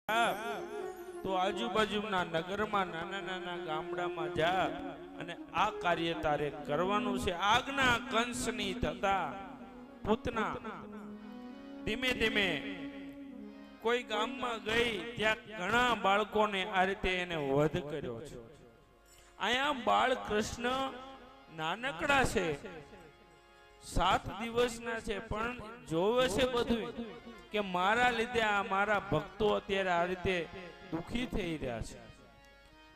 તો આજુબાજુના નગરમાં નાના નાના ગામડામાં જા અને આ કાર્ય તારે કરવાનું છે. આજ્ઞા કંસની થતા પૂતના ધીમે ધીમે કોઈ ગામમાં ગઈ, ત્યાં ઘણા બાળકોને આ રીતે એને વધ કર્યો છે. અહીંયા બાળકૃષ્ણ નાનકડા છે, 7 દિવસના છે, પણ જોવે છે બધું કે મારા લીધે આ મારા ભક્તો અત્યારે આ રીતે દુખી થઈ રહ્યા છે.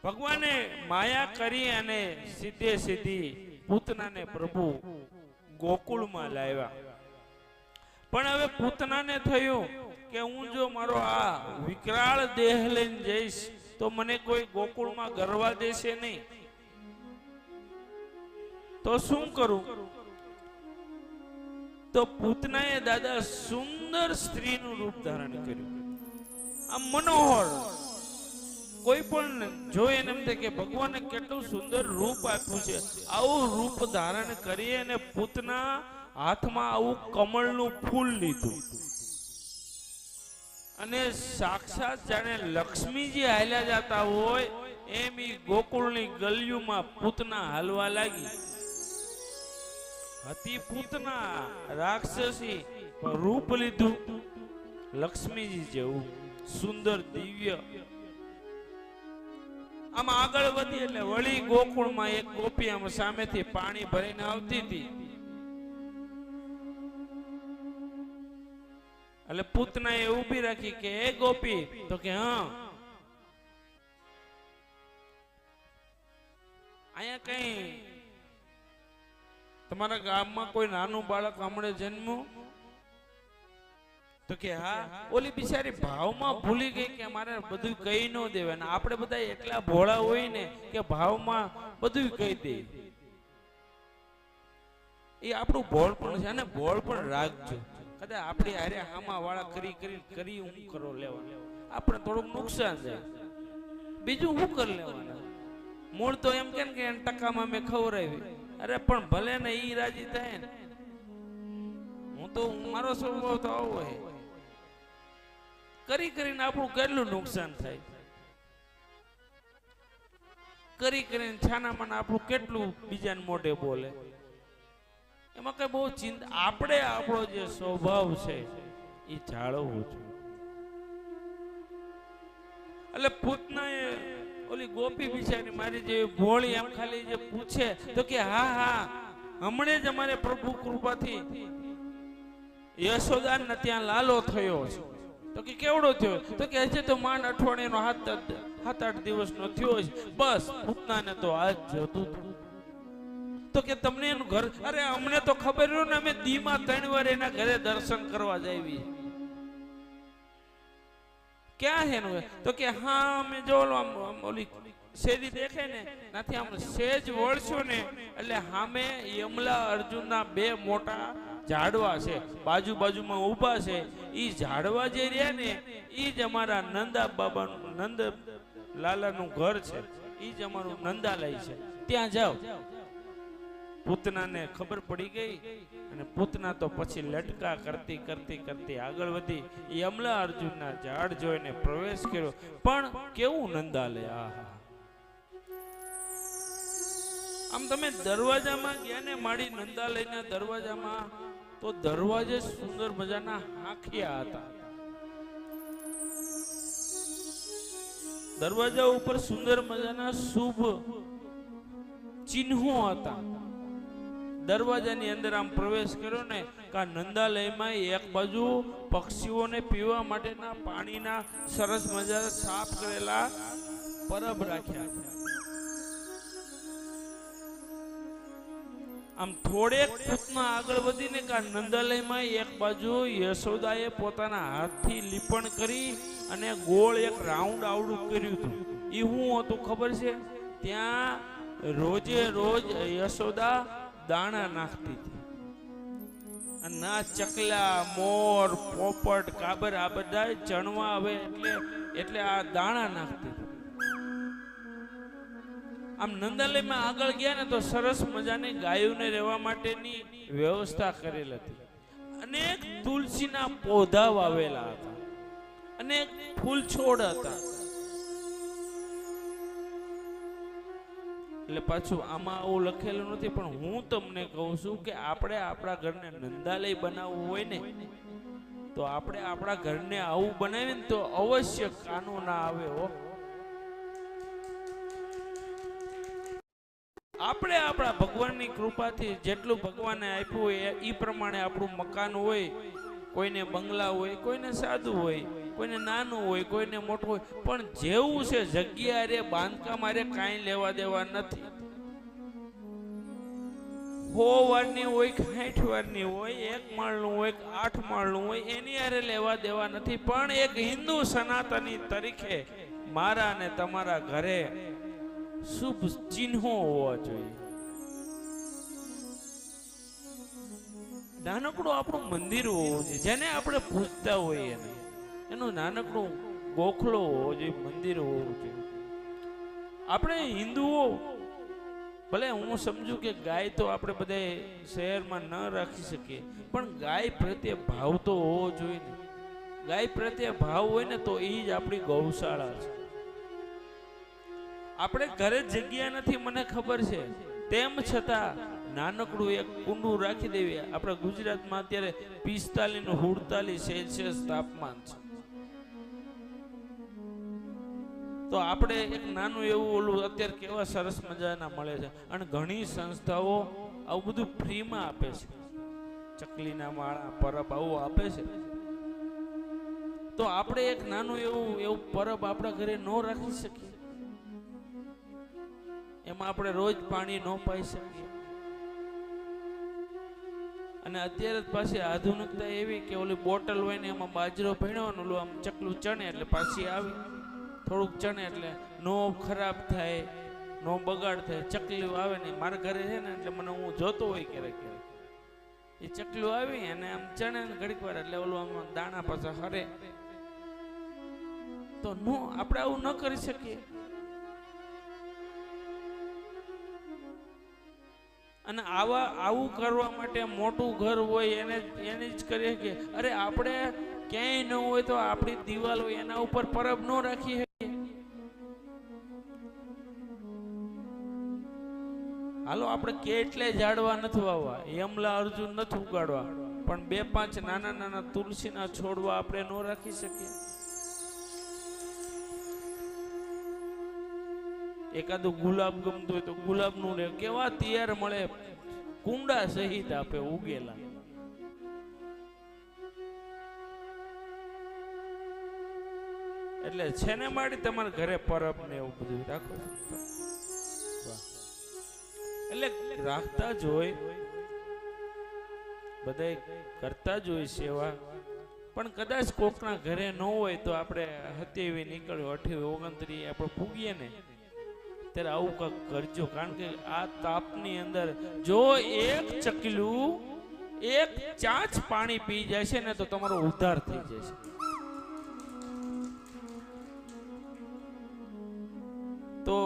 ભગવાને માયા કરી અને સીધે સીધી પૂતનાને પ્રભુ ગોકુળમાં લાવ્યા. પણ હવે પૂતનાને થયું કે હું જો મારો આ વિકરાળ દેહ લઈને જઈશ તો મને કોઈ ગોકુળમાં ગરવા દેશે નહીં, તો શું કરું? તો પૂતનાએ દાદા સુંદર સ્ત્રીનું રૂપ ધારણ કર્યું. આમ મનોહર, કોઈ પણ જોઈ એને એમ થાય કે ભગવાને કેટલું સુંદર રૂપ આપ્યું છે. આવું રૂપ ધારણ કરી અને પૂતના હાથમાં આવું કમળનું ફૂલ લીધું અને સાક્ષાત જાણે લક્ષ્મીજી હાલ્યા જતા હોય એમ ઈ ગોકુળની ગલીઓમાં પૂતના હાલવા લાગી. હતી પૂતના રાક્ષસી, રૂપ લીધું લક્ષ્મીજી જેવું સુંદર દિવ્ય. આમ આગળ વધી એટલે વળી ગોકુળમાં એક ગોપી આમ સામેથી પાણી ભરીને આવતી હતી. એટલે પૂતનાએ ઊભી રાખી કે એ ગોપી, તો કે હા, અહીંયા કઈ તમારા ગામમાં કોઈ નાનું બાળક હમણે જન્મ્યું? તો કે હા. ઓલી બિચારી ભાવમાં ભૂલી ગઈ કે મારે બધું કહી ન દેવાય, ને આપણે બધા એટલા ભોળા હોય ને કે ભાવમાં બધું કહી દે. એ આપણું ભોળ પણ છે ને, ભોળ પણ રાખજો. કદાચ આપણી હારે આમાં વાળા કરી હું કરો લેવા, આપણે થોડુંક નુકસાન જાય, બીજું શું કરી લેવાના? મૂળ તો એમ કે ટકામાં મેં ખવડાવી, અરે પણ ભલે ને ઈ રાજી થાય ને. હું તો મારો સ્વભાવ તો આવો હોય, કરીને આપણું કેટલું નુકસાન થાય, કરીને છાનામાના આપણું કેટલું બીજાને મોઢે બોલે. એમાં કઈ બહુ ચિંતા, આપણે આપણો જે સ્વભાવ છે એ જાળવવું છે. એટલે પૂતનાએ ઓલી ગોપી બિચારી મારી જેવી ભોળી એમ ખાલી જે પૂછે તો કે હા હા, હમણે જ અમારે પ્રભુ કૃપાથી યશોદાને ત્યાં લાલો થયો છે. તો કે કેવડો થયો? તો કે હજી તો માંડ અઠવાડિયાનો 7-8 દિવસનો થયો છે. બસ પૂતનાને તો આજ જોતું. તો કે તમને એનું ઘર, અરે અમને તો ખબર ન ને, અમે દીમાં 3 વાર એના ઘરે દર્શન કરવા જાવી. ક્યાં છે એનું? તો કે હા, અમે જો ઓલી શેરી દેખે ને નાથી આમ સેજ વળશો ને એટલે સામે યમલા અર્જુનના 2 મોટા ઝાડવા છે, બાજુમાં ઊભા છે. ઈ ઝાડવા જે રહ્યા ને ઈ જ અમારા નંદા બાબાનું, નંદ લાલાનું ઘર છે. ઈ જ અમારું નંદાલય છે, ત્યાં જાઓ. પૂતનાને ખબર પડી ગઈ અને પૂતના તો પછી લટકા કરતી આગળ વધી યમલા અર્જુનના ઝાડ જોઈને પ્રવેશ કર્યો. પણ કેવું નંદાલય! આહા! આમ તમે દરવાજામાં ગયા ને માડી નંદાલયના દરવાજામાં, તો દરવાજે સુંદર મજાના હાંખિયા હતા. દરવાજા ઉપર સુંદર મજાના શુભ ચિહ્નો હતા. દરવાજાની અંદર આમ પ્રવેશ કર્યો ને કા નંદાલયમાં એક બાજુ પક્ષીઓને પીવા માટેના પાણીના સરસ મજા સાફ કરેલા પરબ રાખ્યા. આમ થોડેક પૂતના આગળ વધીને કા નંદાલયમાં એક બાજુ યશોદાએ પોતાના હાથથી લીપણ કરી અને ગોળ એક રાઉન્ડ આવડું કર્યું હતું. એ શું હતું ખબર છે? ત્યાં રોજે રોજ યશોદા દાણા નાખતી હતી. અને ના ચકલા, મોર, પોપટ, કાબર આ બધા ચણવા આવે એટલે આ દાણા નાખતી. આમ નંદાલયમાં આગળ ગયા ને તો સરસ મજાની ગાયોને રહેવા માટેની વ્યવસ્થા કરેલ હતી. અનેક તુલસીના પૌધા વાવેલા હતા. અને ફૂલ છોડ હતા. એટલે પાછું આમાં આવું લખેલું નથી, પણ હું તમને કહું છું કે આપણે આપણા ઘરને નંદાલય બનાવવું હોય ને, તો આપણે આપણા ઘરને આવું બનાવીએ ને તો અવશ્ય કાનો ના આવે હો. આપણે આપણા ભગવાનની કૃપાથી જેટલું ભગવાને આપ્યું હોય એ પ્રમાણે આપણું મકાન હોય. કોઈને બંગલા હોય, કોઈને સાદું હોય, કોઈને નાનું હોય, કોઈને મોટું હોય, પણ જેવું છે જગ્યા રે બાંધકામ રે કાંઈ લેવા દેવા નથી. 100 વારની હોય, 60 વારની હોય, 1 માળનું હોય, 8 માળનું હોય, એની હારે લેવા દેવા નથી. પણ એક હિન્દુ સનાતની તરીકે મારા અને તમારા ઘરે શુભ ચિહ્નો હોવા જોઈએ. નાનકડું આપણું મંદિર હોવું જોઈએ, જેને આપણે પૂજતા હોઈએ એનું નાનકડું ગોખલો હોવો જોઈએ, મંદિર હોવું જોઈએ. આપણે હિન્દુઓ ભલે હું સમજુ કે ગાય તો આપણે બધા શહેરમાં ન રાખી શકીએ, પણ ગાય પ્રત્યે ભાવ તો હોવો જોઈએ ને. ગાય પ્રત્યે ભાવ હોય ને તો એ જ આપણી ગૌશાળા છે. આપણે ઘરે જગ્યા નથી મને ખબર છે, તેમ છતાં નાનકડું એક કુંડું રાખી દેવી. આપણે ગુજરાતમાં અત્યારે 45 ને 47 સેલ્સિયસ તાપમાન છે, તો આપણે એક નાનું એવું ઓલું અત્યારે કેવા સરસ મજાના મળે છે, અને ઘણી સંસ્થાઓ આવું બધું ફ્રીમાં આપે છે. ચકલીના માળા પરબ આવું આપે છે. તો આપણે એક નાનું એવું પરબ આપણા ઘરે ન રાખી શકીએ? એમાં આપણે રોજ પાણી ન પાઈ શકીએ? અને અત્યારે પાછી આધુનિકતા એવી કે ઓલી બોટલ હોય ને એમાં બાજરો ભીણવાનો, ઓલું આમ ચકલું ચણે એટલે પાછી આવી, થોડુંક ચણે એટલે નો ખરાબ થાય, નો બગાડ થાય. ચકલું આવે ને મારા ઘરે છે ને, એટલે મને હું જોતો હોય ક્યારેક એ ચકલું આવી અને આમ ચણે ને ઘડીક વાર એટલે ઓલું આમ દાણા પાછા હરે. તો નો આપણે આવું ન કરી શકીએ. અને આવું કરવા માટે મોટું ઘર હોય એને જ કરીએ કે અરે આપણે ક્યાંય ન હોય તો આપણી દિવાલ હોય એના ઉપર પરબ ન રાખી શકીએ? હાલો આપણે કેટલે ઝાડવા નથી વાવવા, યમલા અર્જુન નથી ઉગાડવા, પણ 2-5 નાના નાના તુલસીના છોડવા આપણે ન રાખી શકીએ? એકાદું ગુલાબ ગમતું હોય તો ગુલાબનું રે, કેવા તૈયાર મળે, કુંડા સહિત આપે ઉગેલા. એટલે છે ને માડી તમારા ઘરે પરબ ને એવું બધું રાખો. એટલે રાખતા જ હોય, બધા કરતા જ હોય સેવા. પણ કદાચ કોકના ઘરે ન હોય તો આપણે 27 નીકળ્યો, 28 29 આપણે પૂગીએ ને ત્યારે આવું કાંક કરજો. કારણ કે આ તાપની અંદર જો એક ચકલું એક ચાંચ પાણી પી જાય છે ને તો તમારો ઉદ્ધાર થઈ જાય છે. તો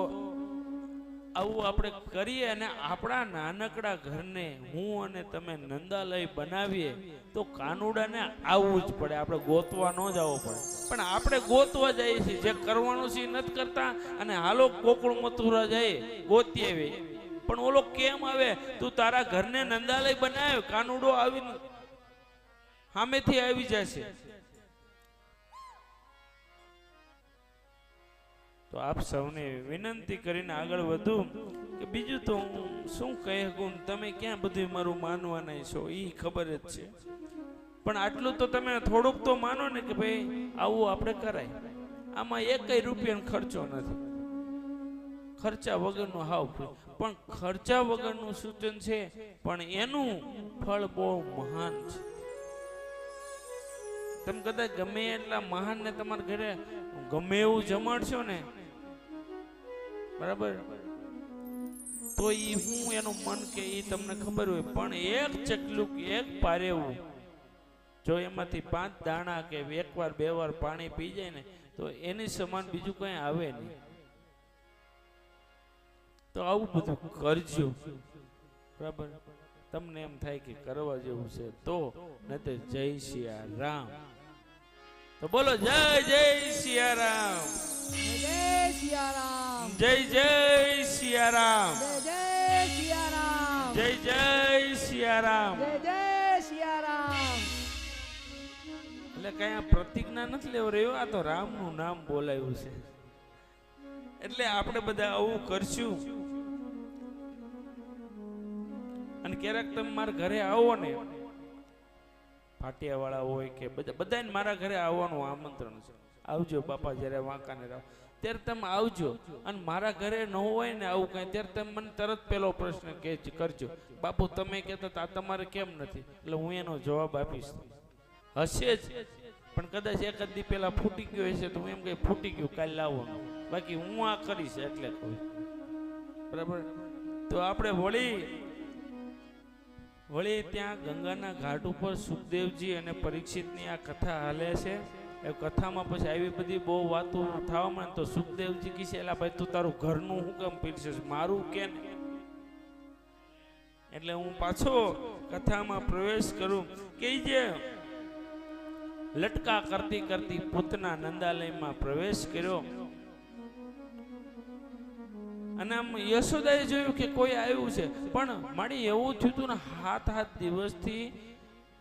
આવું આપણે કરીએ અને આપણા નાનકડા ઘરને હું અને તમે નંદાલય બનાવીએ તો કાનુડાને આવવું જ પડે, આપણે ગોતવા ન જવું પડે. પણ આપણે ગોતવા જઈએ છીએ, જે કરવાનું છે નથી કરતા. અને હાલો ગોકુળ મથુરા જઈએ ગોતી આવી, પણ ઓલો કેમ આવે? તું તારા ઘરને નંદાલય બનાવ, કાનુડો આવીને સામેથી આવી જશે. તો આપ સૌને વિનંતી કરીને આગળ વધું કે બીજું તો હું શું કહી શકું, તમે ક્યાં બધું મારું માનવાના છો એ ખબર જ છે. પણ આટલું તો તમે થોડુંક તો માનો ને કે ભાઈ આવું આપણે કરાય. આમાં 1 રૂપિયાનો ખર્ચો નથી, ખર્ચા વગરનું હાવ. પણ ખર્ચા વગરનું સૂચન છે, પણ એનું ફળ બહુ મહાન છે. તમે કદાચ ગમે એટલા મહાન ને તમારા ઘરે ગમે એવું જમાડશો ને, બરાબર, તો ઈ હું એનું મન કે ઈ તમને ખબર હોય. પણ એક ચકલું એક પારેવું જો એમાંથી 5 દાણા કે 1 વાર 2 વાર પાણી પી જાય ને તો એની સમાન બીજું કઈ આવે નહીં. તો આવું બધું કરજો, બરાબર. તમને એમ થાય કે કરવા જેવું છે તો, નહીં તો જય સિયા રામ. તો બોલો જય જય સિયારામ, જય સિયારામ, જય જય સિયારામ, જય સિયારામ, જય જય સિયારામ. જય સિયારામ. એટલે કઈ આ પ્રતિજ્ઞા નથી લેવો રહ્યો, આ તો રામનું નામ બોલાયું છે. એટલે આપણે બધા આવું કરશું. અને ક્યારેક તમે મારા ઘરે આવો ને, પાટિયા વાળા હોય કે બધાને મારા ઘરે આવવાનું આમંત્રણ છે. આવજો બાપા, જયારે વાંકાને રહો ત્યારે તમે આવજો. અને મારા ઘરે ન હોય ને આવું કઈ, ત્યારે તમે મને તરત પેલો પ્રશ્ન કરજો, બાપુ તમે કહેતા હતા તમારે કેમ નથી? એટલે હું એનો જવાબ આપીશ. હશે જ, પણ કદાચ એક જ દી પેલા ફૂટી ગયો હશે તો હું એમ કઈ ફૂટી ગયું કાલે લાવવાનું, બાકી હું આ કરીશ એટલે કહું. બરાબર? તો આપણે વળી ત્યાં ગંગાના ઘાટ ઉપર સુખદેવજી અને પરીક્ષિતની આ કથા હાલે છે. એ કથામાં પછી આવી બધી બહુ વાતો થવા માંડે તો સુખદેવજી કીશે, એલા ભાઈ તું તારું ઘરનું હું કેમ પીરસીસ, મારું કે ને? એટલે હું પાછો કથામાં પ્રવેશ કરું કે જે લટકા કરતી કરતી પૂતના નંદાલયમાં પ્રવેશ કર્યો. અને આમ યશોદાએ જોયું કે કોઈ આવ્યું છે, પણ મારી એવું થયું હતું ને, 7 દિવસથી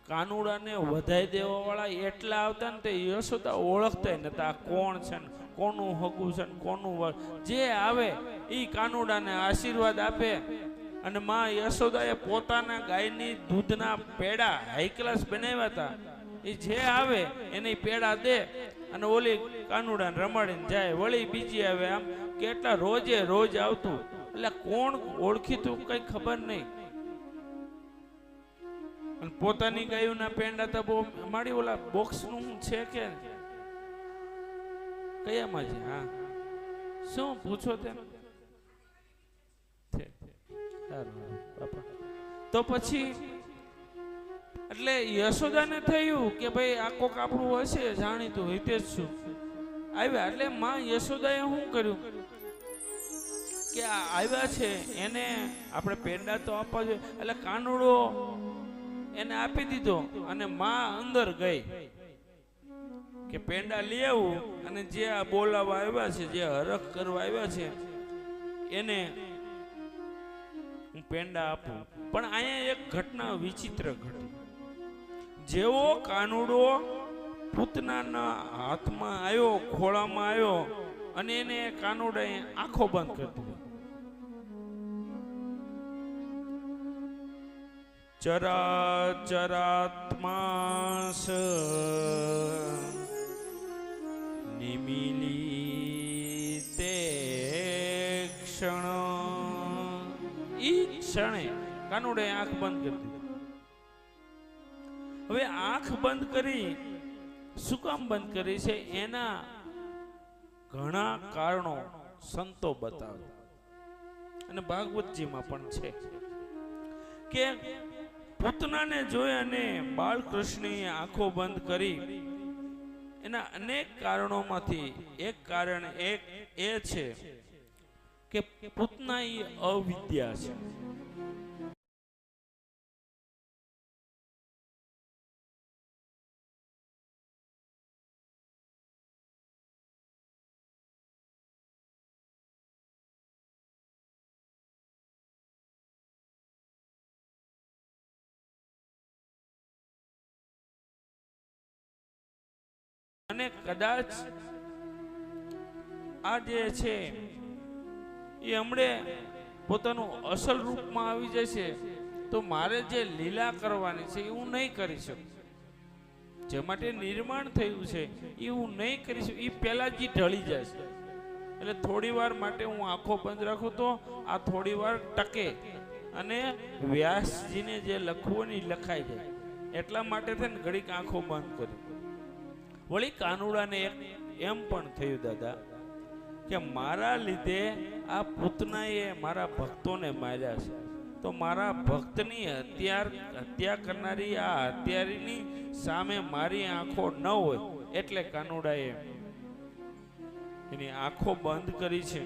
કાનુડાને વધાઈ દેવા વાળા એટલા આવતા ને તે યશોદા ઓળખતા નતા કોણ છે ને કોનું હગું છે ને કોનું. જે આવે એ કાનુડાને આશીર્વાદ આપે. અને માં યશોદાએ પોતાના ગાયની દૂધના પેડા હાઈ ક્લાસ બનાવ્યા હતા. એ જે આવે એને પેડા દે અને ઓલી કાનુડાને રમાડીને જાય. વળી બીજી આવે. આમ કેટલા રોજે રોજ આવતું. એટલે કોણ ઓળખીતું કઈ ખબર નહીં. અને પોતાની ગાયોના પેંડા તો બહુ મારી ઓલા બોક્સ નું છે કે કયામાં છે? હા, શું પૂછો તેમ? તો પછી એટલે યશોદાને થયું કે ભાઈ આ કોક આપણું હશે જાણીતું, હિતેશ છું આવ્યા. એટલે માં યશોદાએ શું કર્યું કે આવ્યા છે એને આપણે પેંડા તો આપવા જોઈએ. એટલે કાનુડો એને આપી દીધો અને માં અંદર ગઈ કે પેંડા લઈ આવું અને જે આ બોલાવા આવ્યા છે, જે હરખ કરવા આવ્યા છે એને હું પેંડા આપું. પણ અહીંયા એક ઘટના વિચિત્ર ઘટી. જેવો કાનુડો પૂતનાના હાથમાં આવ્યો, ખોળામાં આવ્યો અને એને કાનુડાએ આંખો બંધ કરી દીધી. ચરાચરાત્માસ નિમિલી તે ક્ષણ, ઈ ક્ષણે કાનુડાએ આંખ બંધ કરી દીધી. હવે આંખ બંધ કરી શું કામ બંધ કરી છે? એના ઘણા કારણો સંતો બતાવે અને ભાગવતજીમાં પણ છે કે પૂતનાને જોઈ અને બાળકૃષ્ણએ આંખો બંધ કરી. એના અનેક કારણોમાંથી એક કારણ એ છે કે પૂતના એ અવિદ્યા છે. અને કદાચ આ જે છે એ હમણે પોતાનું અસલ રૂપમાં આવી જશે તો મારે જે લીલા કરવાની છે એ હું નહીં કરી શકું. જે માટે નિર્માણ થયું છે એ હું નહીં કરી શકું. એ પહેલા જ ઢળી જશે. એટલે થોડી વાર માટે હું આંખો બંધ રાખું તો આ થોડી વાર ટકે અને વ્યાસજીને જે લખવું ને એ લખાઈ જાય. એટલા માટે થઈને ઘડીક આંખો બંધ કરી. વળી કાનુડાને એમ પણ થયું દાદા કે મારા લીધે આ પૂતનાએ મારા ભક્તોને માર્યા છે, તો મારા ભક્તની હત્યા કરનારી આ હત્યારીની સામે મારી આંખો ન હોય એટલે કાનુડાએ એની આંખો બંધ કરી છે.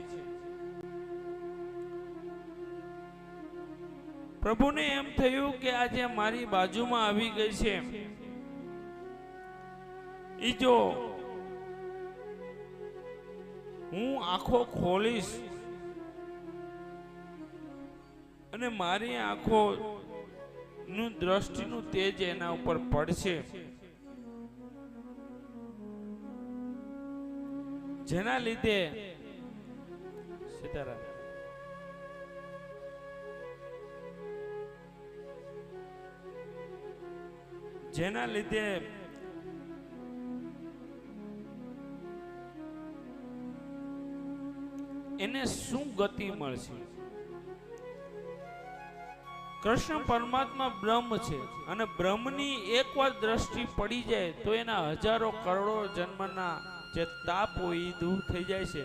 પ્રભુને એમ થયું કે આજે મારી બાજુમાં આવી ગઈ છે ઈ જો હું આંખો ખોલીશ અને મારી આંખો નું દ્રષ્ટિનું તેજ એના ઉપર પડશે, જેના લીધે સીતારામ જેના લીધે એને શું ગતિ મળશે? કૃષ્ણ પરમાત્મા બ્રહ્મ છે અને બ્રહ્મની એકવાર દ્રષ્ટિ પડી જાય તો એના હજારો કરોડો જન્મના જે તાપ હોય એ દૂર થઈ જાય છે.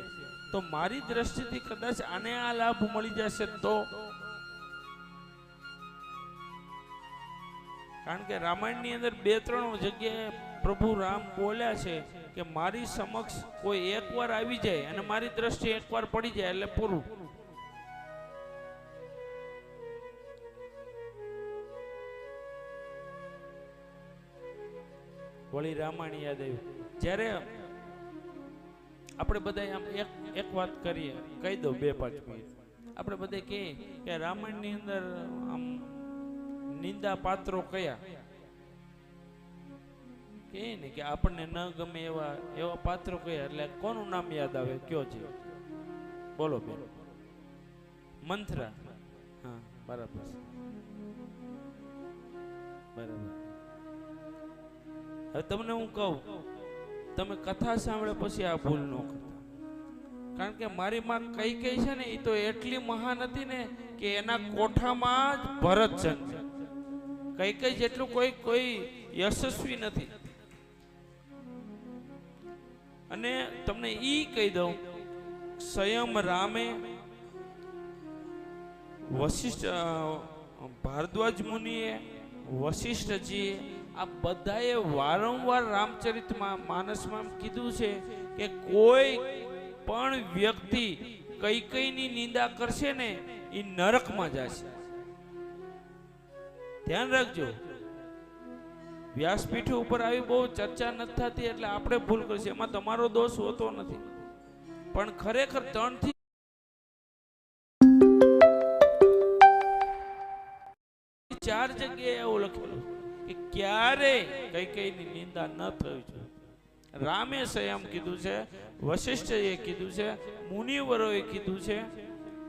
તો મારી દ્રષ્ટિથી કદાચ આને આ લાભ મળી જશે તો, કારણ કે રામાયણની અંદર 2-3 જગ્યાએ પ્રભુ રામ બોલ્યા છે કે મારી સમક્ષ કોઈ એકવાર આવી જાય અને મારી દ્રષ્ટિ એકવાર પડી જાય એટલે પૂરું. વળી રામાયણ યાદ આવ્યું. જ્યારે આપણે બધા આમ એક વાત કરીએ, કહી દો 2-5 મિનિટ. આપણે બધા કહીએ કે રામાયણની અંદર આમ નિંદા પાત્રો કયા કે ને કે આપણને ન ગમે એવા પાત્રો કયા, એટલે કોનું નામ યાદ આવે? કયો છે? બોલો બેન. મંથરા. હા, બરાબર બરાબર. હવે તમને હું કહું, તમે કથા સાંભળે પછી આ ભૂલ ન કરતા, કારણ કે મારી માં કઈ છે ને એ તો એટલી મહાન હતી ને કે એના કોઠામાં જ ભરત જન્મે. કઈ જેટલું કોઈ યશસ્વી નથી. અને તમને ઈ કહી દઉં, સ્વયં રામે વશિષ્ઠ, ભારદ્વાજ મુનિએ, વશિષ્ઠજીએ આ બધાએ વારંવાર રામચરિત માનસમાં કીધું છે કે કોઈ પણ વ્યક્તિ કઈની નિંદા કરશે ને એ નરકમાં જશે. ધ્યાન રાખજો. વ્યાસપીઠ ઉપર આવી બહુ ચર્ચા નથી થતી એટલે આપણે ભૂલ કરશે, એમાં તમારો દોષ હોતો નથી. પણ ખરેખર 3 થી 4 જગ્યાએ એવું લખેલું કે ક્યારે કઈની નિંદા ન થવી જોઈએ. રામે સ્વયં કીધું છે, વશિષ્ઠએ કીધું છે, મુનિવરોએ કીધું છે,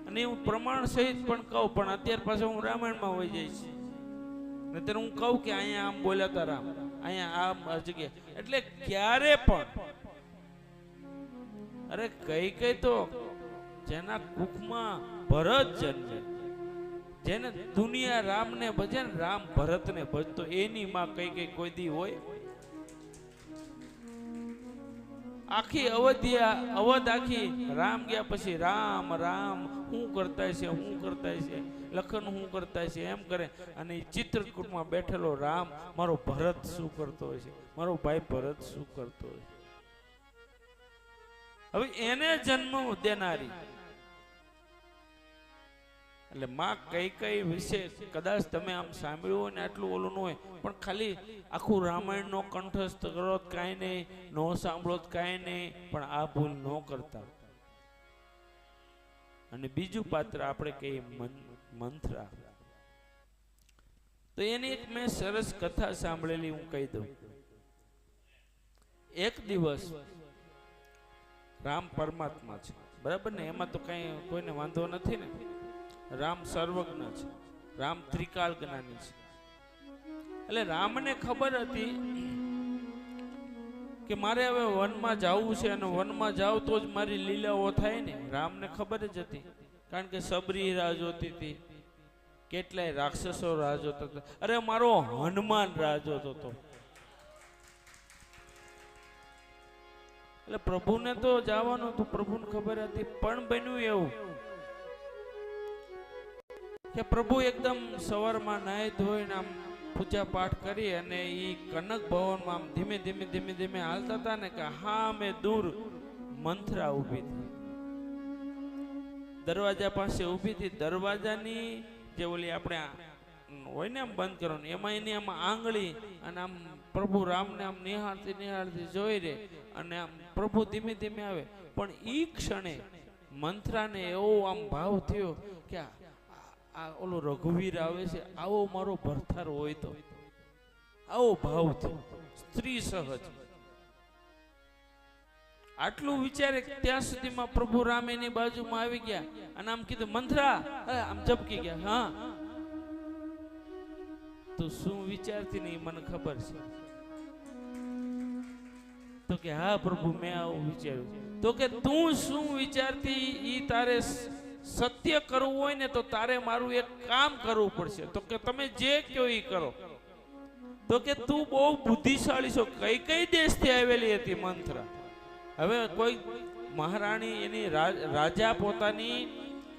અને હું પ્રમાણ સહિત પણ કહું, પણ અત્યાર પાછળ હું રામાયણમાં વહી જઈશ. નહીતર હું કહું કે અહીંયા આમ બોલ્યા હતા રામ, અહીંયા આ જગ્યા. એટલે ક્યારે પણ, અરે કઈ તો જેના કુખમાં ભરત જન્મે, જેને દુનિયા રામને ભજે ને રામ ભરતને ભજતો, એની માં કઈ કોઈ દી હોય? આખી અવધ આખી રામ ગયા પછી રામ રામ શું કરતા છે, લખન શું કરતા છે, એમ કરે. અને ચિત્રકૂટમાં બેઠેલો રામ મારો ભરત શું કરતો હોય છે, મારો ભાઈ ભરત શું કરતો હોય. હવે એને જન્મ દેનારી એટલે માં કઈ વિશે કદાચ તમે આમ સાંભળ્યું હોય ને આટલું ઓલું ન હોય, પણ ખાલી આખું રામાયણ નો કંઠસ્થ કરો કાંઈ નહીં, નો સાંભળો કાંઈ નહીં, પણ આ ભૂલ ન કરતા. અને બીજું પાત્ર આપણે કહીએ મંથરા. તો એની એક મેં સરસ કથા સાંભળેલી, હું કહી દઉં. એક દિવસ રામ પરમાત્મા છે, બરાબર ને? એમાં તો કઈ કોઈને વાંધો નથી ને. રામ સર્વજ્ઞ છે, રામ ત્રિકાલ જ્ઞાની છે. એટલે રામને ખબર હતી કે મારે હવે વનમાં જવું છે, અને વનમાં જાવ તો જ મારી લીલાઓ થાય ને. રામને ખબર જ હતી, કારણ કે સબરી રાહ જોતી હતી, કેટલાય રાક્ષસો રાહ જોતા હતા. અરે મારો હનુમાન રાહ જોતો હતો. એટલે પ્રભુને તો જવાનું હતું, પ્રભુને ખબર હતી. પણ બન્યું એવું કે પ્રભુ એકદમ સવારમાં નાહી ધોઈને આમ પૂજા પાઠ કરી અને ઈ કનક ભવનમાં આમ ધીમે ધીમે હાલતા હતા ને, કે હા મેં દૂર મંથરા ઊભી હતી, દરવાજા પાસે ઊભી હતી. દરવાજાની જે ઓલી આપણે હોય ને આમ બંધ કરવાનું, એમાં એની આમ આંગળી અને આમ પ્રભુ રામને આમ નિહાળતી જોઈ રે અને આમ પ્રભુ ધીમે ધીમે આવે, પણ ઈ ક્ષણે મંથરાને એવો આમ ભાવ થયો કે આ ઓલો રઘુવીર આવે છે, આવો મારો ભરથાર હોય તો, આવો ભાવ થયો સ્ત્રી સહજ. આટલું વિચારે ત્યાં સુધીમાં પ્રભુ રામ એની બાજુમાં આવી ગયા અને આમ કીધું, મંથરા, આમ ઝબકી ગયા. હા, તું શું વિચારતી નહીં મને ખબર છે. તો કે હા પ્રભુ, મેં આવું વિચાર્યું. તો કે તું શું વિચારતી ઈ તારે સત્ય કરવું હોય ને તો તારે મારું એક કામ કરવું પડશે. તો કે તમે જે કયો ઈ કરો. તો કે તું બહુ બુદ્ધિશાળી છો. કઈ કઈ દેશથી આવેલી હતી મંથરા? હવે કોઈ મહારાણી એની રાજા પોતાની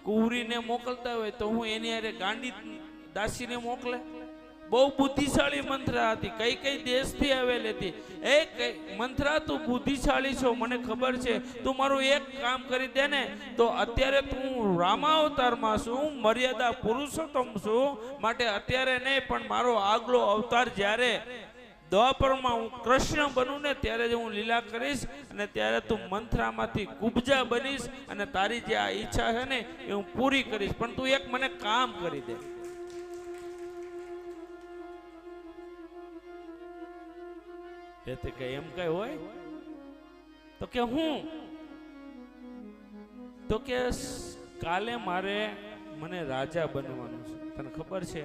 કુંવરીને મોકલતા હોય તો હું એની હારે ગાંડી દાસીને મોકલે? બહુ બુદ્ધિશાળી મંથરા હતી. કઈ કઈ દેશથી આવેલી હતી. મંથરા, તું બુદ્ધિશાળી છો, મને ખબર છે. તું મારું એક કામ કરી દે ને તો અત્યારે તું રામાવતારમાં છું, મર્યાદા પુરુષોત્તમ છું, માટે અત્યારે નહીં પણ મારો આગલો અવતાર જ્યારે દ્વાપરમાં હું કૃષ્ણ બનું ને ત્યારે જ હું લીલા કરીશ અને ત્યારે તું મંથરામાંથી કુબજા બનીશ અને તારી જે આ ઈચ્છા છે ને એ હું પૂરી કરીશ. પણ તું એક મને કામ કરી દે. એટલે કે એમ કઈ હોય? તો કે હું, તો કે કાલે મને રાજા બનવાનું છે, તને ખબર છે?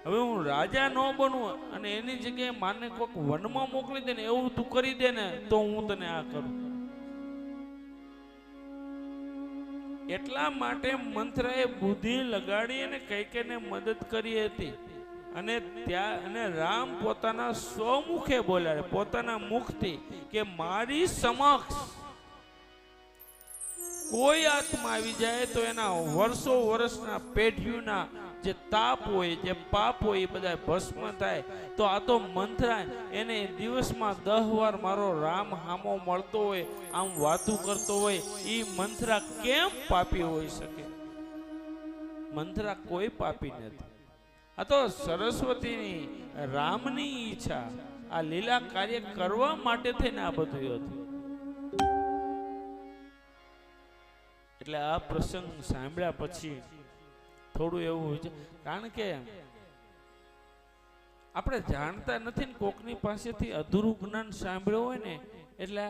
હવે હું રાજા ન બનું અને એની જગ્યાએ માને કોઈક વનમાં મોકલી દે ને એવું તું કરી દે ને તો હું તને આ કરું. એટલા માટે મંથરાએ બુદ્ધિ લગાડી અને કૈકેયીને મદદ કરી હતી. અને રામ પોતાના સ્વમુખે બોલ્યા, પોતાના મુખથી, કે મારી સમક્ષ કોઈ આત્મા આવી જાય તો એના વર્ષો વર્ષના પેઢીઓના જે તાપ હોય, જે પાપ હોય એ બધા ભસ્મ થાય. તો આ તો મંથરા એને દિવસમાં 10 વાર મારો રામ હામો મળતો હોય, આમ વાતું કરતો હોય, એ મંથરા કેમ પાપી હોઈ શકે? મંથરા કોઈ પાપી નથી. આ તો સરસ્વતીની, રામની ઈચ્છા, આ લીલા કાર્ય કરવા માટે થઈને આ બધું હતું. એટલે આ પ્રસંગ સાંભળ્યા પછી થોડું એવું, કારણ કે આપણે જાણતા નથી ને કોકની પાસેથી અધૂરું જ્ઞાન સાંભળ્યું હોય ને એટલે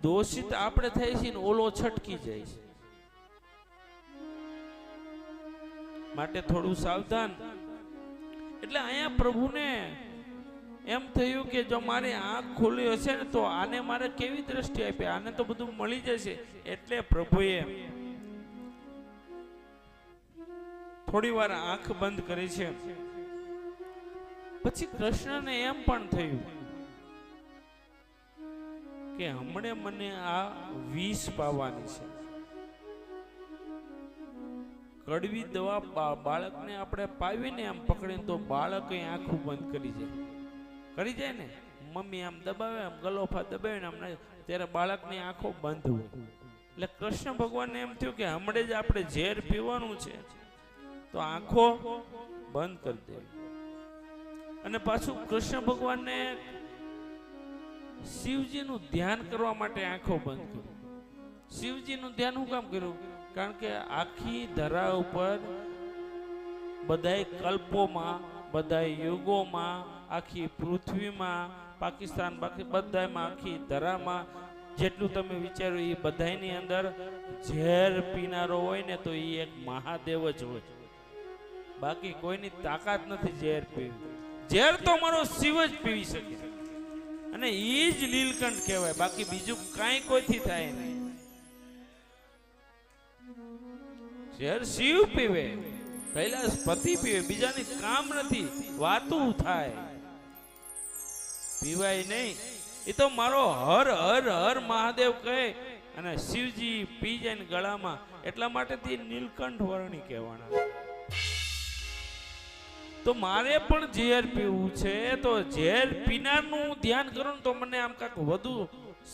દોષિત આપણે થાય છે ને ઓલો છટકી જાય છે. માટે થોડું સાવધાન. એટલે અહીંયા પ્રભુને એમ થયું કે જો મારી આંખ ખુલ્લી હશે ને તો આને મારે કેવી દ્રષ્ટિ આપી, આને તો બધું મળી જશે. એટલે પ્રભુએ થોડી વાર આંખ બંધ કરી છે. પછી કૃષ્ણને એમ પણ થયું કે હમણે મને આ વિષ પાવાની છે. કડવી દવા બાળકને આપણે પાવીને આમ પકડીને તો બાળક આંખું બંધ કરી જાય ને, મમ્મી આમ દબાવે, આમ ગલોફા દબાવે ને આમ, ત્યારે બાળકની આંખો બંધ હોય. એટલે કૃષ્ણ ભગવાનને એમ થયું કે હમણે જ આપણે ઝેર પીવાનું છે તો આંખો બંધ કરી દેવી. અને પાછું કૃષ્ણ ભગવાનને શિવજીનું ધ્યાન કરવા માટે આંખો બંધ કરી. શિવજીનું ધ્યાન હું કામ કર્યું? કારણ કે આખી ધરા ઉપર બધાય કલ્પોમાં, બધાય યુગોમાં, આખી પૃથ્વીમાં, પાકિસ્તાન બાકી બધામાં, આખી ધરામાં જેટલું તમે વિચાર્યું એ બધાની અંદર ઝેર પીનારો હોય ને તો એ એક મહાદેવ જ હોય. બાકી કોઈની તાકાત નથી ઝેર પીવી. ઝેર તો મારો શિવ જ પીવી શકે અને એ જ લીલકંઠ કહેવાય. બાકી બીજું કાંઈ કોઈથી થાય નહીં. ઝેર શિવ પીવે, કૈલાસપતિ પીવે, બીજાની કામ નથી, વાતું થાય, પીવાય નહીં. એ તો મારો હર હર હર મહાદેવ કહે અને શિવજી પી જાય ને ગળામાં. એટલા માટે નીલકંઠ વર્ણી કહેવાના. તો મારે પણ ઝેર પીવું છે તો ઝેર પીનારનું ધ્યાન કરું તો મને આમ કાંક વધુ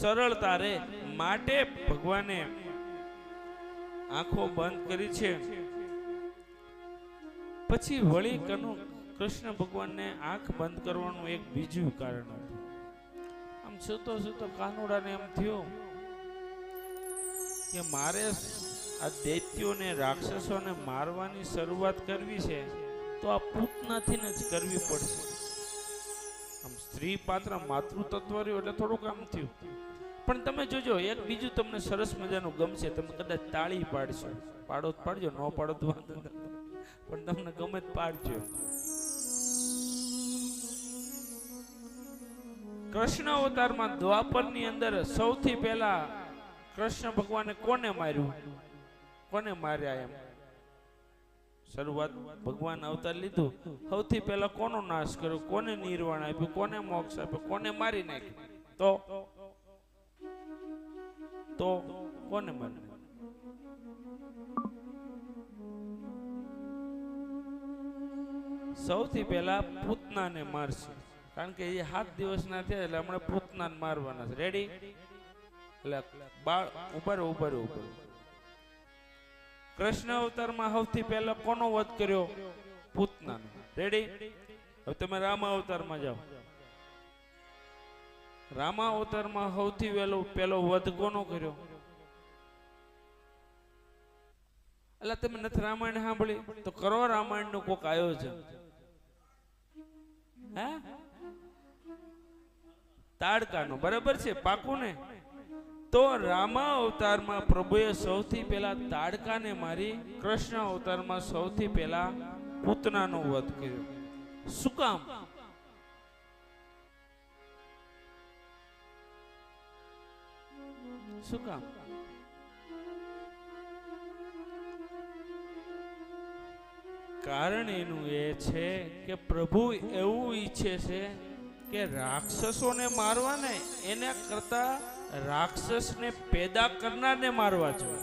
સરળતા રહે. માટે ભગવાને આંખો બંધ કરી છે. પછી વળી કૃષ્ણ ભગવાનને આંખ બંધ કરવાનું એક બીજું કારણ હતું. આમ સૂતો સૂતો કાનુડાને એમ થયું કે મારે આ દૈત્યોને રાક્ષસોને મારવાની શરૂઆત કરવી છે તો આ પૂતનાથી જ કરવી પડશે. આમ સ્ત્રી પાત્ર માતૃતત્વ રહ્યું એટલે થોડુંક આમ થયું. પણ તમે જોજો એક બીજું તમને સરસ મજાનું ગમશે. તમે કદાચ તાળી પાડશો, પાડો તો પાડજો, ન પાડો તો વાંધો નથી, પણ તમને ગમે જ પાડજો. કૃષ્ણ અવતારમાં દ્વાપરની અંદર સૌથી પહેલા કૃષ્ણ ભગવાને કોને માર્યું, કોને માર્યા? એમ શરૂઆત ભગવાન અવતાર લીધું, સૌથી પહેલા કોનો નાશ કર્યો, કોને નિર્વાણ આપ્યું, કોને મોક્ષ આપ્યો, કોને મારી નાખ્યું? તો કોને મારી નાખ્યું? સૌથી પહેલા પૂતનાને મારશે, કારણ કે એ 7 દિવસના થયા એટલે હમણાં પૂતનાને મારવાના છે. રેડી? એટલે બાળ ઉભર. કૃષ્ણ અવતારમાં સૌથી પહેલા કોનો વધ કર્યો? પૂતનાનો. રેડી? હવે તમે રામ અવતારમાં જાઓ. રામ અવતારમાં સૌથી પહેલો વધ કોનો કર્યો? એટલે તમે નથી રામાયણ સાંભળી તો કરો રામાયણ નું કોક આયોજન. હે? તાડકાનો. બરાબર છે? પાકું ને? તો રામા અવતારમાં પ્રભુએ સૌથી પહેલા તાડકાને મારી, કૃષ્ણ અવતારમાં સૌથી પહેલા પૂતનાનો વધ કર્યો. શું કામ? શું કામ? કારણ એનું એ છે કે પ્રભુ એવું ઈચ્છે છે કે રાક્ષસોને મારવા ને એના કરતા રાક્ષસને પેદા કરનારને મારવા જોઈએ.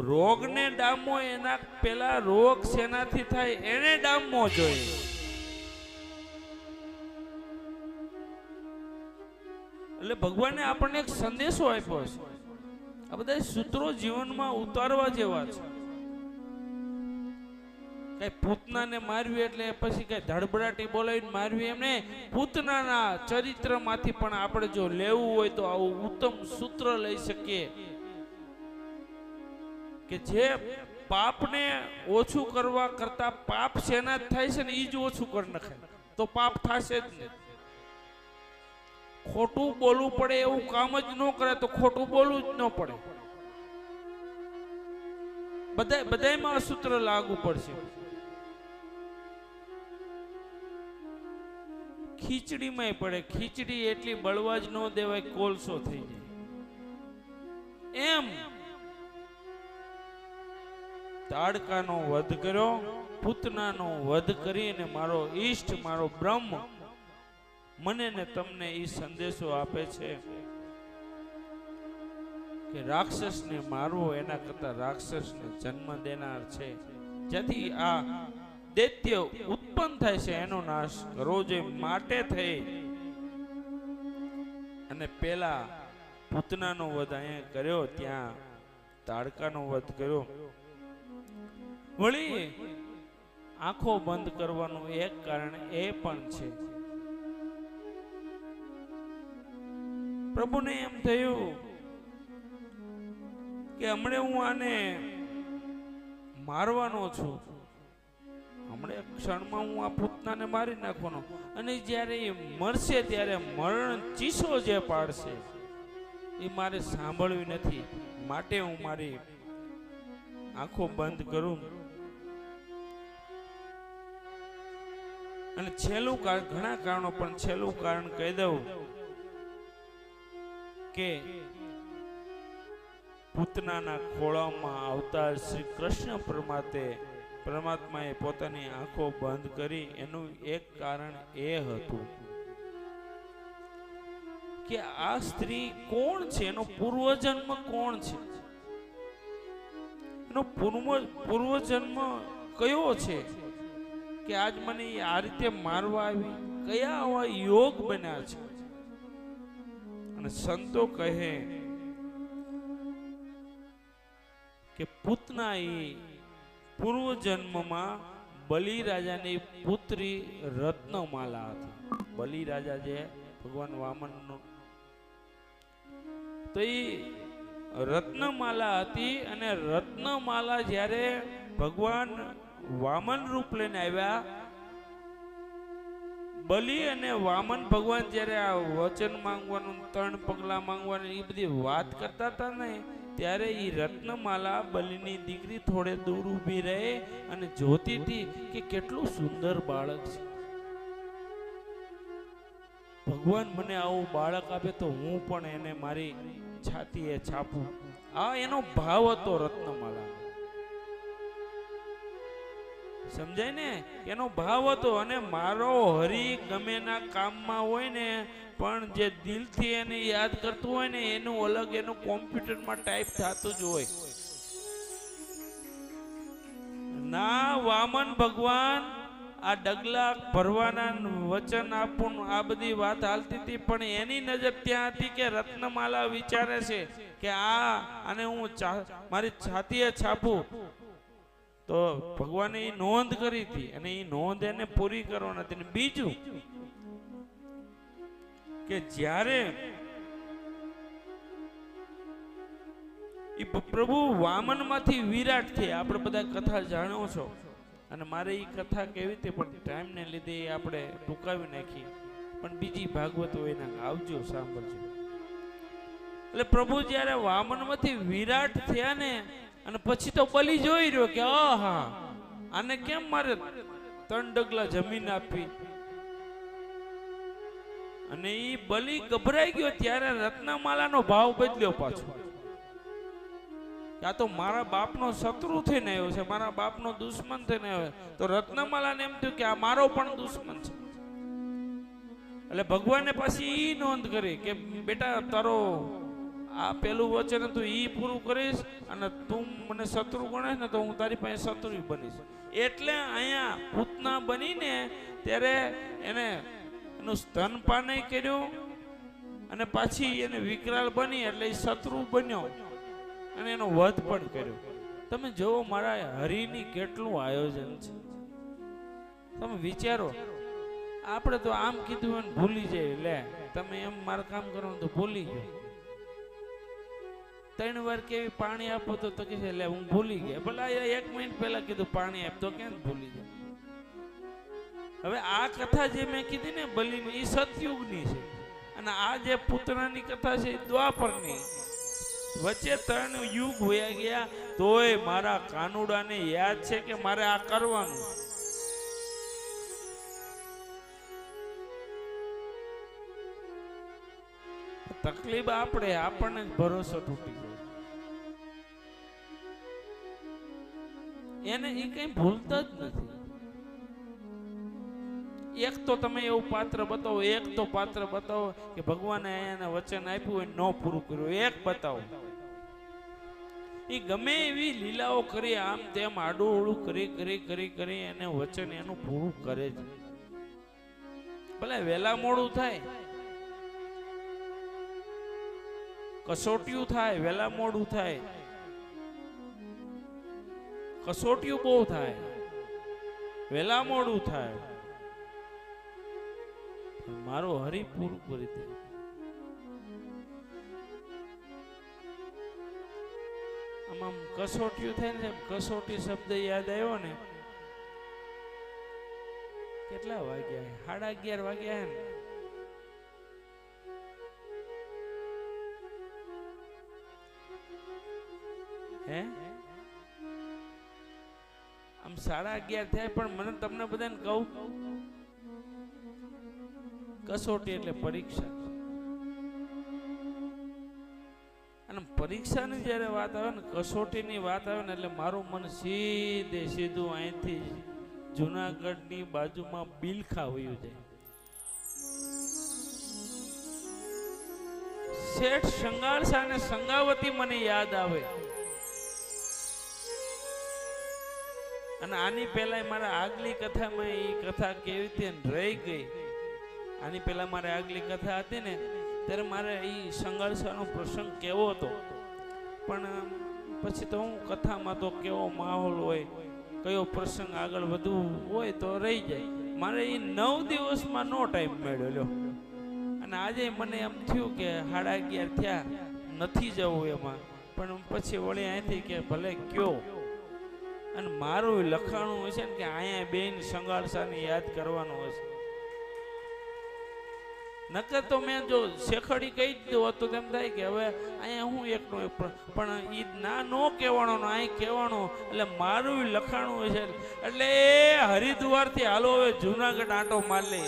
રોગને ડામવો એના પેલા રોગ શેનાથી થાય એને ડામવો જોઈએ. એટલે ભગવાને આપણને એક સંદેશો આપ્યો છે. આ બધા સૂત્રો જીવનમાં ઉતારવા જેવા છે. કઈ પૂતનાને મારવી એટલે પછી કઈ ધડબડાટી બોલાવીને મારવી એમને. પૂતનાના ચરિત્રમાંથી પણ આપણે જો લેવું હોય તો આવું ઉત્તમ સૂત્ર લઈ શકીએ કે જે પાપને ઓછું કરવા કરતા પાપ શેના જ થાય છે ને એ જ ઓછું કરી નાખે તો પાપ થશે જ નહીં. ખોટું બોલવું પડે એવું કામ જ ન કરે તો ખોટું બોલવું જ ન પડે. બધાયમાં આ સૂત્ર લાગુ પડશે. ખીચડીમાં પડે. ખીચડી એટલી બળવા જ ન દેવાય, કોલસો થઈ જાય. એમ તાડકાનો વધ કર્યો, પૂતનાનો વધ કરીને મારો ઈષ્ટ, મારો બ્રહ્મ મને ને તમને એ સંદેશો આપે છે કે રાક્ષસને મારવો એના કરતા રાક્ષસને જન્મ દેનાર છે. જેથી આ દૈત્ય ઉત્પન્ન થાય છે એનો નાશ કરવો જોઈએ. માટે થઈ અને પેલા પૂતનાનો વધ અહીંયા કર્યો, ત્યાં તાડકાનો વધ કર્યો. વળી આંખો બંધ કરવાનું એક કારણ એ પણ છે. પ્રભુને એમ થયું કે હમણે હું આને મારવાનો છું, હમણે ક્ષણમાં હું આ પૂતનાને મારી નાખવાનો, અને જ્યારે એ મરશે ત્યારે મરણ ચીસો જે પાડશે એ મારે સાંભળવી નથી. માટે હું મારી આંખો બંધ કરું. અને છેલ્લું કારણ, ઘણા કારણો પણ છેલ્લું કારણ કહી દઉં કે પૂતનાના ખોળામાં આવતા શ્રી કૃષ્ણ પરમાત્માએ પોતાની આંખો બંધ કરી. એનું એક કારણ એ હતું કે આ સ્ત્રી કોણ છે, એનો પૂર્વજન્મ કોણ છે, એનો પૂર્વજન્મ કયો છે કે આજ મને આ રીતે મારવા આવી. કયા આવા યોગ બન્યા છે? અને સંતો કહે કે પૂતના એ પૂર્વ જન્મમાં બલિ રાજાની પુત્રી રત્નમાલા હતી. બલિ રાજા જે ભગવાન વામનનો, તો એ રત્નમાલા હતી. અને રત્નમાલા જ્યારે ભગવાન વામન રૂપ લઈને આવ્યા, બલિ અને વામન ભગવાન જ્યારે આ વચન માંગવાનું, 3 પગલા માંગવાનું એ બધી વાત કરતા હતા ને, ત્યારે એ રત્નમાલા બલિની દીકરી થોડે દૂર ઊભી રહે અને જોતી હતી કે કેટલું સુંદર બાળક છે. ભગવાન મને આવું બાળક આપે તો હું પણ એને મારી છાતીએ છાપું. આ એનો ભાવ હતો રત્નમાલા. સમજાય ને? એનો ભાવ હતો. અને મારો હરી ગમે ના કામમાં હોય ને, પણ જે દિલથી એને યાદ કરતું હોય ને, એનું અલગ એનું કોમ્પ્યુટરમાં ટાઈપ થતું જ હોય. ના વામન ભગવાન આ ડગલા ભરવાના, વચન આપવું, આ બધી વાત હાલતી હતી, પણ એની નજર ત્યાં હતી કે રત્નમાલા વિચારે છે કે આને હું મારી છાતીએ છાપું. તો ભગવાને એ નોંધ કરી હતી અને એ નોંધ એને પૂરી કરવાની હતી. બીજું કે જ્યારે એ પ્રભુ વામન માંથી વિરાટ થયા, આપણે બધા કથા જાણો છો, અને મારે એ કથા કેવી હતી પણ ટાઈમ ને લીધે આપણે ટૂંકાવી નાખી, પણ બીજી ભાગવત હોય ને આવજો, સાંભળજો. એટલે પ્રભુ જ્યારે વામન માંથી વિરાટ થયા ને, અને પછી તો બલિ જોઈ રહ્યો કે આહા, આને કેમ મારે 3 ડગલા જમીન આપી. અને એ બલિ ગભરાઈ ગયો. ત્યારે રત્નમાલાનો ભાવ બદલ્યો પાછો. આ તો મારા બાપનો શત્રુ થઈને આવ્યો છે, મારા બાપનો દુશ્મન થઈને આવ્યો. તો રત્નમાલાને એમ થયું કે આ મારો પણ દુશ્મન છે. એટલે ભગવાને પાછી ઈ નોંધ કરી કે બેટા, તારો આ પેલું વચન હતું ઈ પૂરું કરીશ, અને તું મને શત્રુ ગણેશ ને તો હું તારી પાસે શત્રુ બનીશ. એટલે અહીંયા પૂતના બનીને ત્યારે એને એનું સ્તનપાન કર્યું, અને પાછી એને વિકરાળ બની એટલે એ શત્રુ બન્યો, અને એનો વધ પણ કર્યો. તમે જોવો મારા હરિની કેટલું આયોજન છે. તમે વિચારો, આપણે તો આમ કીધું અને ભૂલી જાય. લે તમે એમ મારું કામ કરો તો ભૂલી ગયો. 3 વાર કેવી પાણી આપો તો કે છે લે હું ભૂલી ગયા. ભલા 1 મિનિટ પહેલા કીધું પાણી આપતો કેમ ભૂલી જાય. હવે આ કથા જે મેં કીધી ને બલિની, એ સતયુગની છે, અને આ જે પુત્રની કથા છે એ દ્વાપરની. વચ્ચે 3 યુગ હોયા ગયા, તોય મારા કાનુડાને યાદ છે કે મારે આ કરવાનું. તકલીફ આપણને ભરોસો તૂટી ગયો. એને એ કઈ ભૂલતા જ નથી. એક તો તમે એવું પાત્ર બતાવો, એક તો પાત્ર બતાવો કે ભગવાને એને વચન આપ્યું હોય ન પૂરું કર્યું, એક બતાવો. એ ગમે એવી લીલાઓ કરી, આમ તેમ આડું ઓળું કરી એને વચન એનું પૂરું કરે છે. ભલે વહેલા મોડું થાય, કસોટિયું થાય, વહેલા મોડું થાય, કસોટિયું બહુ થાય, વહેલા મોડું થાય, મારો હરી પૂરું કરી દે. આમ કસોટિયું થાય ને, કસોટી શબ્દ યાદ આવ્યો ને, કેટલા વાગ્યા? 11:30 વાગ્યા ને. હે આમ 11:30 થાય, પણ મને તમને બધાને કહું, કસોટી એટલે પરીક્ષા. અને પરીક્ષાની જ્યારે વાત આવે ને, કસોટીની વાત આવે ને, એટલે મારું મન સીધું અહીંથી જુનાગઢની બાજુમાં બિલખા વયું જાય. શેઠ સંગાળસા અને સંગાવતી મને યાદ આવે. અને આની પહેલા મારા આગલી કથામાં એ કથા કેવી રીતે રહી ગઈ. આની પહેલા મારે આગલી કથા હતી ને, ત્યારે મારે એ સંઘર્ષનો પ્રસંગ કેવો હતો, પણ પછી તો હું કથામાં તો કેવો માહોલ હોય કયો પ્રસંગ આગળ વધવું હોય તો રહી જાય. મારે એ 9 દિવસમાં નો ટાઈમ મળ્યો લ્યો. અને આજે મને એમ થયું કે 11:30 થયા, નથી જવું એમાં, પણ પછી વળી અહીંથી કે ભલે કયો. અને મારું લખાણું હશે ને કે અહીંયા બેન સંગાળસાને યાદ કરવાનું હશે. નકર તો મેં જો શેખડી કહી દીધું હતું તેમ થાય કે હવે અહીંયા હું એકનો એક, પણ ઈ ના નો કહેવાનો ને અહીં કહેવાનો, એટલે મારું લખાણું હશે. એટલે હરિદ્વાર થી હાલો હવે જુનાગઢ આંટો માર લે.